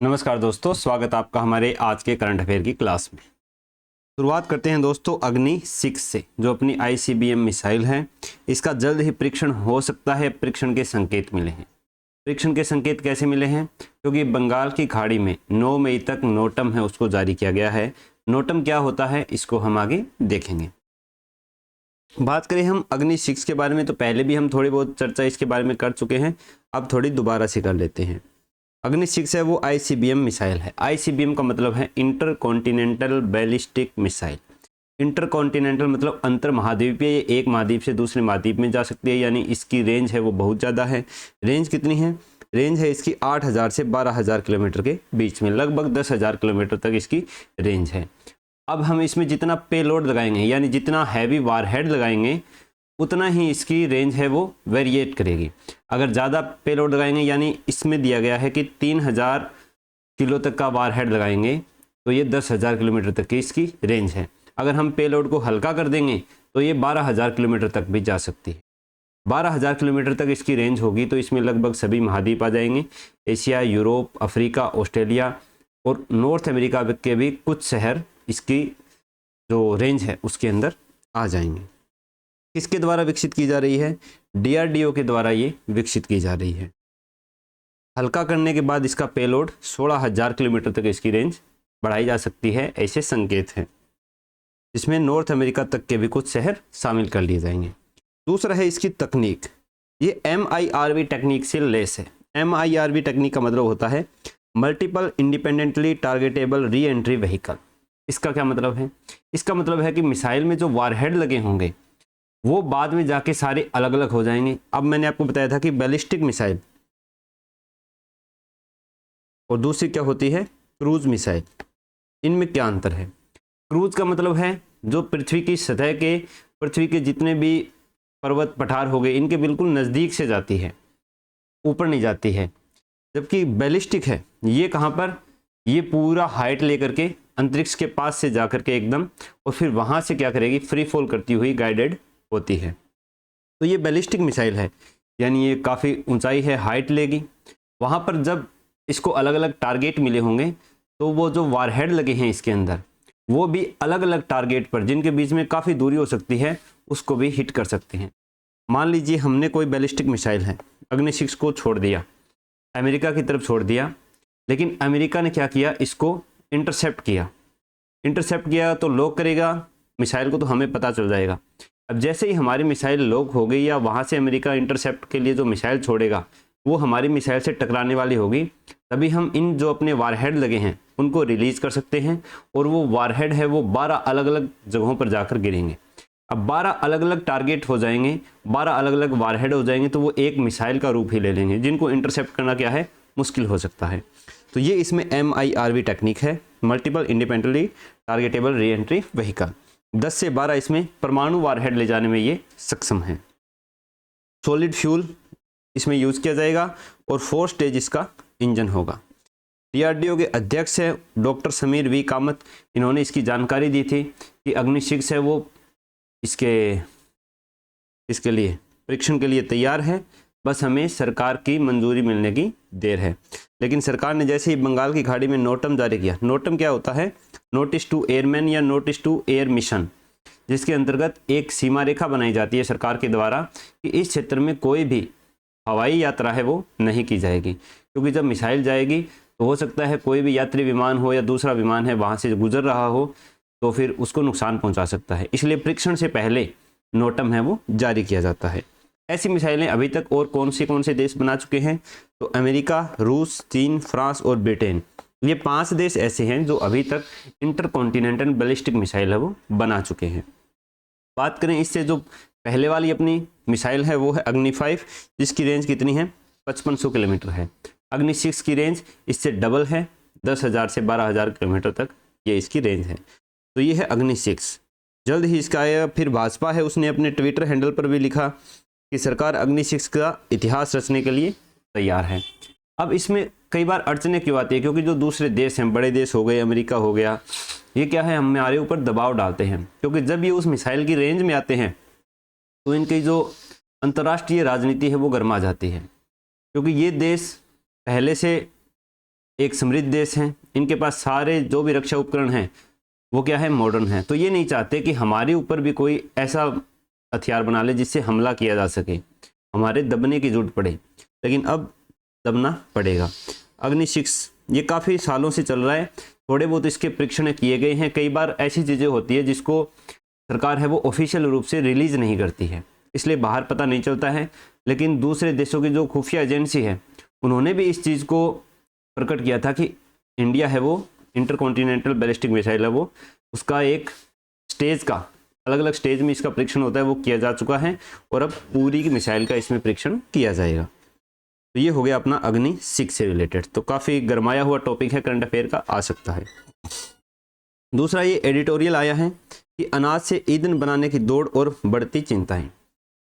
नमस्कार दोस्तों, स्वागत आपका हमारे आज के करंट अफेयर की क्लास में। शुरुआत करते हैं दोस्तों अग्नि 6 से, जो अपनी आईसीबीएम मिसाइल है। इसका जल्द ही परीक्षण हो सकता है। परीक्षण के संकेत मिले हैं। परीक्षण के संकेत कैसे मिले हैं? क्योंकि बंगाल की खाड़ी में 9 मई तक नोटम है उसको जारी किया गया है। नोटम क्या होता है इसको हम आगे देखेंगे। बात करें हम अग्नि 6 के बारे में, तो पहले भी हम थोड़ी बहुत चर्चा इसके बारे में कर चुके हैं। अब थोड़ी दोबारा से कर लेते हैं। अग्नि 6 है वो आईसीबीएम मिसाइल है। आईसीबीएम का मतलब है inter continental ballistic missile. Inter continental मतलब अंतर महाद्वीपीय, एक महाद्वीप से दूसरे महाद्वीप में जा सकती है, यानी इसकी रेंज है वो बहुत ज़्यादा है। रेंज कितनी है? रेंज है इसकी 8000 से 12000 किलोमीटर के बीच में, लगभग 10,000 किलोमीटर तक इसकी रेंज है। अब हम इसमें जितना पेलोड लगाएंगे, यानी जितना हैवी वारहेड लगाएंगे, उतना ही इसकी रेंज है वो वेरिएट करेगी। अगर ज़्यादा पेलोड लगाएंगे, यानी इसमें दिया गया है कि 3000 किलो तक का वारहेड लगाएंगे, तो ये 10,000 किलोमीटर तक की इसकी रेंज है। अगर हम पेलोड को हल्का कर देंगे तो ये 12,000 किलोमीटर तक भी जा सकती है। 12,000 किलोमीटर तक इसकी रेंज होगी तो इसमें लगभग सभी महाद्वीप आ जाएंगे। एशिया, यूरोप, अफ्रीका, ऑस्ट्रेलिया और नॉर्थ अमेरिका के भी कुछ शहर इसकी जो रेंज है उसके अंदर आ जाएंगे। किसके द्वारा विकसित की जा रही है? डीआरडीओ के द्वारा ये विकसित की जा रही है। हल्का करने के बाद इसका पेलोड 16,000 किलोमीटर तक इसकी रेंज बढ़ाई जा सकती है, ऐसे संकेत हैं। इसमें नॉर्थ अमेरिका तक के भी कुछ शहर शामिल कर लिए जाएंगे। दूसरा है इसकी तकनीक। ये MIRV टेक्निक से लेस है। MIRV टेक्निक का मतलब होता है multiple independently targetable re entry vehicle. इसका क्या मतलब है? इसका मतलब है कि मिसाइल में जो वारहेड लगे होंगे वो बाद में जाके सारे अलग अलग हो जाएंगे। अब मैंने आपको बताया था कि बैलिस्टिक मिसाइल और दूसरी क्या होती है? Cruise missile. इनमें क्या अंतर है? क्रूज का मतलब है जो पृथ्वी की सतह के, पृथ्वी के जितने भी पर्वत पठार हो गए, इनके बिल्कुल नज़दीक से जाती है, ऊपर नहीं जाती है। जबकि बैलिस्टिक है ये कहाँ पर? ये पूरा हाइट लेकर के अंतरिक्ष के पास से जा करके एकदम, और फिर वहाँ से क्या करेगी? फ्री फॉल करती हुई गाइडेड होती है। तो ये बैलिस्टिक मिसाइल है, यानी ये काफ़ी ऊंचाई है, हाइट लेगी। वहाँ पर जब इसको अलग अलग टारगेट मिले होंगे तो वो जो वारहेड लगे हैं इसके अंदर, वो भी अलग अलग टारगेट पर, जिनके बीच में काफ़ी दूरी हो सकती है, उसको भी हिट कर सकते हैं। मान लीजिए हमने कोई बैलिस्टिक मिसाइल है, अग्नि 6 को छोड़ दिया, अमेरिका की तरफ छोड़ दिया, लेकिन अमेरिका ने क्या किया? इसको इंटरसेप्ट किया। इंटरसेप्ट किया तो लॉक करेगा मिसाइल को, तो हमें पता चल जाएगा। अब जैसे ही हमारी मिसाइल लॉक हो गई, या वहाँ से अमेरिका इंटरसेप्ट के लिए जो मिसाइल छोड़ेगा वो हमारी मिसाइल से टकराने वाली होगी, तभी हम इन जो अपने वारहेड लगे हैं उनको रिलीज कर सकते हैं, और वो वारहेड है वो 12 अलग अलग जगहों पर जाकर गिरेंगे। अब 12 अलग अलग टारगेट हो जाएंगे, 12 अलग अलग वारहेड हो जाएंगे, तो वो एक मिसाइल का रूप ही ले लेंगे, जिनको इंटरसेप्ट करना क्या है? मुश्किल हो सकता है। तो ये इसमें MIRV टेक्निक है, multiple independently targetable re entry vehicle. 10 से 12 इसमें परमाणु वारहेड ले जाने में ये सक्षम है। सॉलिड फ्यूल इसमें यूज किया जाएगा, और 4 स्टेज इसका इंजन होगा। डीआरडीओ के अध्यक्ष है डॉक्टर समीर V कामत। इन्होंने इसकी जानकारी दी थी कि अग्नि 6 है वो इसके लिए परीक्षण के लिए तैयार है, बस हमें सरकार की मंजूरी मिलने की देर है। लेकिन सरकार ने जैसे ही बंगाल की खाड़ी में नोटम जारी किया, नोटम क्या होता है? नोटिस टू एयरमैन या नोटिस टू एयर मिशन, जिसके अंतर्गत एक सीमा रेखा बनाई जाती है सरकार के द्वारा कि इस क्षेत्र में कोई भी हवाई यात्रा है वो नहीं की जाएगी। क्योंकि जब मिसाइल जाएगी तो हो सकता है कोई भी यात्री विमान हो या दूसरा विमान है वहाँ से गुजर रहा हो, तो फिर उसको नुकसान पहुँचा सकता है। इसलिए परीक्षण से पहले नोटम है वो जारी किया जाता है। ऐसी मिसाइलें अभी तक और कौन से देश बना चुके हैं? तो अमेरिका, रूस, चीन, फ्रांस और ब्रिटेन, ये 5 देश ऐसे हैं जो अभी तक इंटरकॉन्टिनेंटल बैलिस्टिक मिसाइल है वो बना चुके हैं। बात करें इससे जो पहले वाली अपनी मिसाइल है वो है अग्नि 5, जिसकी रेंज कितनी है? 5500 किलोमीटर है। अग्नि 6 की रेंज इससे डबल है, 10,000 से 12,000 किलोमीटर तक ये इसकी रेंज है। तो ये है अग्नि 6। जल्द ही इसका आया। फिर भाजपा है, उसने अपने ट्विटर हैंडल पर भी लिखा कि सरकार अग्नि 6 का इतिहास रचने के लिए तैयार है। अब इसमें कई बार अड़चने क्यों आती है? क्योंकि जो दूसरे देश हैं, बड़े देश हो गए, अमेरिका हो गया, ये क्या है? हमारे ऊपर दबाव डालते हैं, क्योंकि जब ये उस मिसाइल की रेंज में आते हैं तो इनकी जो अंतर्राष्ट्रीय राजनीति है वो गर्मा जाती है। क्योंकि ये देश पहले से एक समृद्ध देश हैं, इनके पास सारे जो भी रक्षा उपकरण हैं वो क्या है, मॉडर्न है। तो ये नहीं चाहते कि हमारे ऊपर भी कोई ऐसा हथियार बना ले जिससे हमला किया जा सके, हमारे दबने की जरूरत पड़े, लेकिन अब दबना पड़ेगा। अग्नि 6 ये काफ़ी सालों से चल रहा है, थोड़े बहुत इसके परीक्षण किए गए हैं। कई बार ऐसी चीज़ें होती है जिसको सरकार है वो ऑफिशियल रूप से रिलीज नहीं करती है, इसलिए बाहर पता नहीं चलता है, लेकिन दूसरे देशों की जो खुफिया एजेंसी है उन्होंने भी इस चीज़ को प्रकट किया था कि इंडिया है वो इंटरकॉन्टिनेंटल बैलिस्टिक मिसाइल है वो, उसका एक स्टेज का अलग अलग स्टेज में इसका परीक्षण होता है वो किया जा चुका है, और अब पूरी की मिसाइल का इसमें परीक्षण किया जाएगा। तो ये हो गया अपना अग्नि 6 से रिलेटेड। तो काफ़ी गरमाया हुआ टॉपिक है, करंट अफेयर का आ सकता है। दूसरा ये एडिटोरियल आया है कि अनाज से ईंधन बनाने की दौड़ और बढ़ती चिंताएं।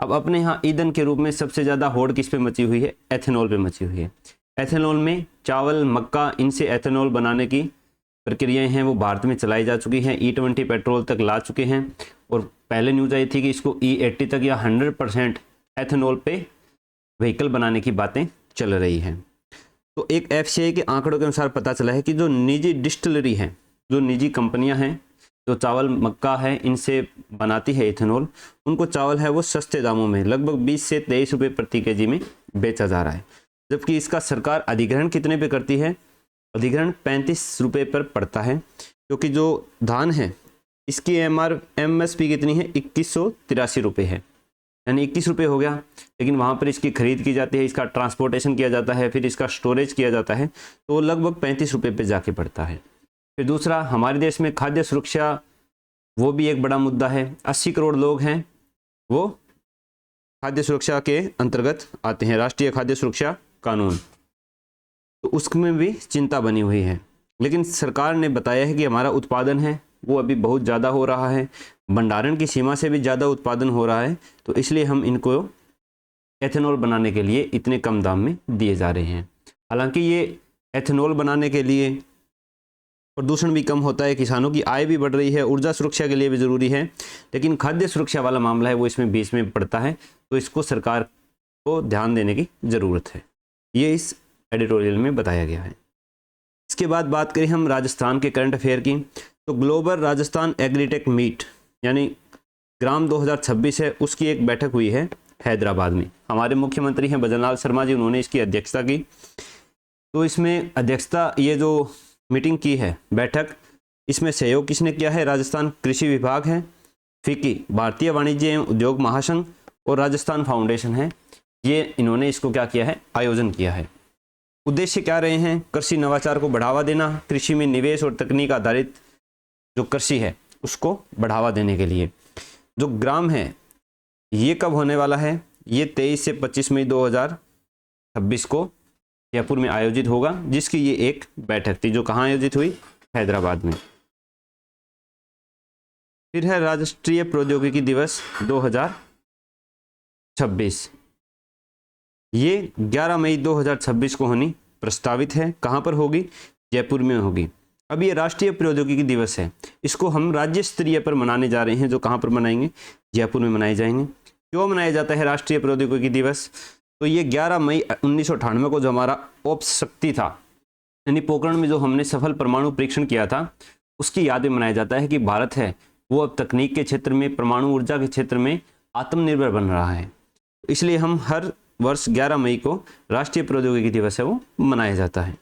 अब अपने यहाँ ईंधन के रूप में सबसे ज़्यादा होड़ किस पे मची हुई है, एथेनॉल पे मची हुई है। एथेनॉल में चावल, मक्का, इनसे एथेनॉल बनाने की प्रक्रियाएं हैं वो भारत में चलाई जा चुकी हैं, E20 पेट्रोल तक ला चुके हैं, और पहले न्यूज़ आई थी कि इसको E80 तक या 100% एथेनॉल पे व्हीकल बनाने की बातें चल रही हैं। तो एक FCI के आंकड़ों के अनुसार पता चला है कि जो निजी डिस्टिलरी हैं, जो निजी कंपनियां हैं जो चावल, मक्का है इनसे बनाती है इथेनॉल, उनको चावल है वो सस्ते दामों में लगभग 20 से 23 रुपये प्रति केजी में बेचा जा रहा है, जबकि इसका सरकार अधिग्रहण कितने पे करती है, अधिग्रहण 35 रुपये पर पड़ता है, क्योंकि जो धान है इसकी MSP कितनी है, 2183 रुपये है, यानी 21 रुपये हो गया, लेकिन वहाँ पर इसकी खरीद की जाती है, इसका ट्रांसपोर्टेशन किया जाता है, फिर इसका स्टोरेज किया जाता है, तो लगभग 35 रुपये पे जाके पड़ता है। फिर दूसरा, हमारे देश में खाद्य सुरक्षा वो भी एक बड़ा मुद्दा है। 80 करोड़ लोग हैं वो खाद्य सुरक्षा के अंतर्गत आते हैं, राष्ट्रीय खाद्य सुरक्षा कानून, तो उसमें भी चिंता बनी हुई है। लेकिन सरकार ने बताया है कि हमारा उत्पादन है वो अभी बहुत ज़्यादा हो रहा है, भंडारण की सीमा से भी ज़्यादा उत्पादन हो रहा है, तो इसलिए हम इनको एथेनॉल बनाने के लिए इतने कम दाम में दिए जा रहे हैं। हालांकि ये एथेनॉल बनाने के लिए प्रदूषण भी कम होता है, किसानों की आय भी बढ़ रही है, ऊर्जा सुरक्षा के लिए भी ज़रूरी है, लेकिन खाद्य सुरक्षा वाला मामला है वो इसमें बीच में पड़ता है, तो इसको सरकार को ध्यान देने की ज़रूरत है। ये इस एडिटोरियल में बताया गया है। इसके बाद बात करें हम राजस्थान के करंट अफेयर की, तो ग्लोबल राजस्थान एग्रीटेक मीट यानी ग्राम 2026 है, उसकी एक बैठक हुई है हैदराबाद में। हमारे मुख्यमंत्री हैं भजनलाल शर्मा जी, उन्होंने इसकी अध्यक्षता की। तो इसमें अध्यक्षता, ये जो मीटिंग की है बैठक, इसमें सहयोग किसने किया है, राजस्थान कृषि विभाग है, फिक्की भारतीय वाणिज्य एवं उद्योग महासंघ और राजस्थान फाउंडेशन है, ये इन्होंने इसको क्या किया है, आयोजन किया है। उद्देश्य क्या रहे हैं, कृषि नवाचार को बढ़ावा देना, कृषि में निवेश और तकनीक आधारित जो कृषि है उसको बढ़ावा देने के लिए। जो ग्राम है ये कब होने वाला है, ये 23 से 25 मई 2026 को जयपुर में आयोजित होगा, जिसकी ये एक बैठक थी जो कहाँ आयोजित हुई, हैदराबाद में। फिर है राष्ट्रीय प्रौद्योगिकी दिवस 2026, ये 11 मई 2026 को होनी प्रस्तावित है। कहाँ पर होगी, जयपुर में होगी। अब ये राष्ट्रीय प्रौद्योगिकी दिवस है, इसको हम राज्य स्तरीय पर मनाने जा रहे हैं, जो कहाँ पर मनाएंगे, जयपुर में मनाए जाएंगे। क्यों मनाया जाता है राष्ट्रीय प्रौद्योगिकी दिवस, तो ये 11 मई 1998 को जो हमारा ओप्स शक्ति था, यानी पोखरण में जो हमने सफल परमाणु परीक्षण किया था, उसकी याद में मनाया जाता है कि भारत है वो अब तकनीक के क्षेत्र में, परमाणु ऊर्जा के क्षेत्र में आत्मनिर्भर बन रहा है। इसलिए हम हर वर्ष 11 मई को राष्ट्रीय प्रौद्योगिकी दिवस है वो मनाया जाता है।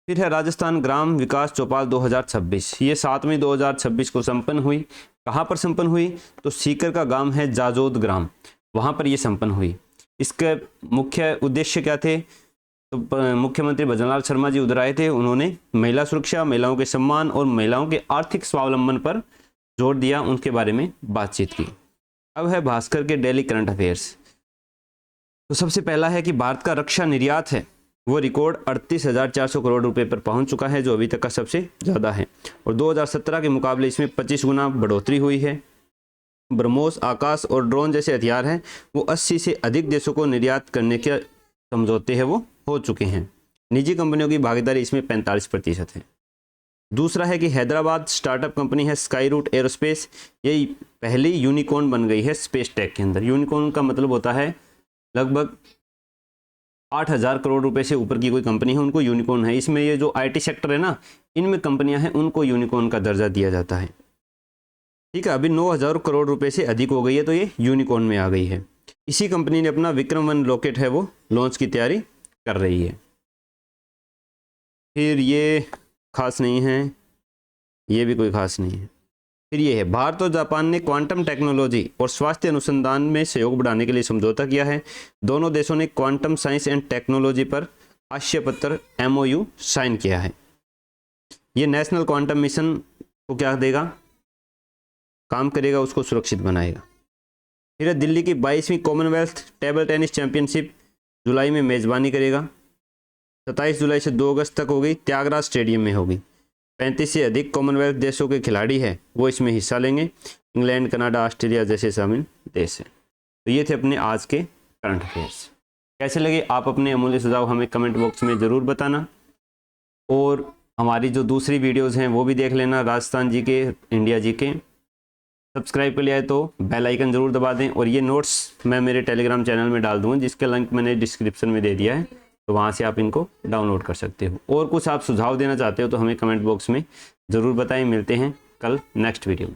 फिर है राजस्थान ग्राम विकास चौपाल 2026, ये 7 मई 2026 को संपन्न हुई। कहाँ पर संपन्न हुई, तो सीकर का गांव है जाजोद ग्राम, वहाँ पर ये संपन्न हुई। इसके मुख्य उद्देश्य क्या थे, तो मुख्यमंत्री भजनलाल शर्मा जी उधर आए थे, उन्होंने महिला सुरक्षा, महिलाओं के सम्मान और महिलाओं के आर्थिक स्वावलंबन पर जोर दिया, उनके बारे में बातचीत की। अब है भास्कर के डेली करंट अफेयर्स। तो सबसे पहला है कि भारत का रक्षा निर्यात है वो रिकॉर्ड 38,400 करोड़ रुपए पर पहुंच चुका है, जो अभी तक का सबसे ज़्यादा है, और 2017 के मुकाबले इसमें 25 गुना बढ़ोतरी हुई है। ब्रह्मोस, आकाश और ड्रोन जैसे हथियार हैं वो 80 से अधिक देशों को निर्यात करने के समझौते हैं वो हो चुके हैं। निजी कंपनियों की भागीदारी इसमें 45% है। दूसरा है कि हैदराबाद स्टार्टअप कंपनी है स्काई रूट एरोस्पेस, ये पहली यूनिकॉर्न बन गई है स्पेस टेक के अंदर। यूनिकॉर्न का मतलब होता है लगभग 8,000 करोड़ रुपए से ऊपर की कोई कंपनी है उनको यूनिकॉर्न है। इसमें ये जो IT सेक्टर है ना, इनमें कंपनियां हैं उनको यूनिकॉर्न का दर्जा दिया जाता है। ठीक है, अभी 9,000 करोड़ रुपए से अधिक हो गई है तो ये यूनिकॉर्न में आ गई है। इसी कंपनी ने अपना विक्रम 1 रॉकेट है वो लॉन्च की तैयारी कर रही है। फिर ये खास नहीं है, ये भी कोई खास नहीं है। फिर ये है, भारत और जापान ने क्वांटम टेक्नोलॉजी और स्वास्थ्य अनुसंधान में सहयोग बढ़ाने के लिए समझौता किया है। दोनों देशों ने क्वांटम साइंस एंड टेक्नोलॉजी पर आशय पत्र MOU साइन किया है। ये नेशनल क्वांटम मिशन को क्या देगा, काम करेगा, उसको सुरक्षित बनाएगा। फिर दिल्ली की 22वीं कॉमनवेल्थ टेबल टेनिस चैंपियनशिप जुलाई में मेजबानी करेगा। 27 जुलाई से 2 अगस्त तक होगी, त्यागराज स्टेडियम में होगी। 35 से अधिक कॉमनवेल्थ देशों के खिलाड़ी हैं वो इसमें हिस्सा लेंगे। इंग्लैंड, कनाडा, ऑस्ट्रेलिया जैसे शामिल देश हैं। तो ये थे अपने आज के करंट अफेयर्स। कैसे लगे आप अपने अमूल्य सुझाव हमें कमेंट बॉक्स में ज़रूर बताना। और हमारी जो दूसरी वीडियोस हैं वो भी देख लेना, राजस्थान जी के, इंडिया जी के। सब्सक्राइब कर लिया है तो बेल आइकन ज़रूर दबा दें। और ये नोट्स मैं मेरे टेलीग्राम चैनल में डाल दूँगा, जिसका लिंक मैंने डिस्क्रिप्शन में दे दिया है, तो वहाँ से आप इनको डाउनलोड कर सकते हो। और कुछ आप सुझाव देना चाहते हो तो हमें कमेंट बॉक्स में ज़रूर बताएं। मिलते हैं कल नेक्स्ट वीडियो में।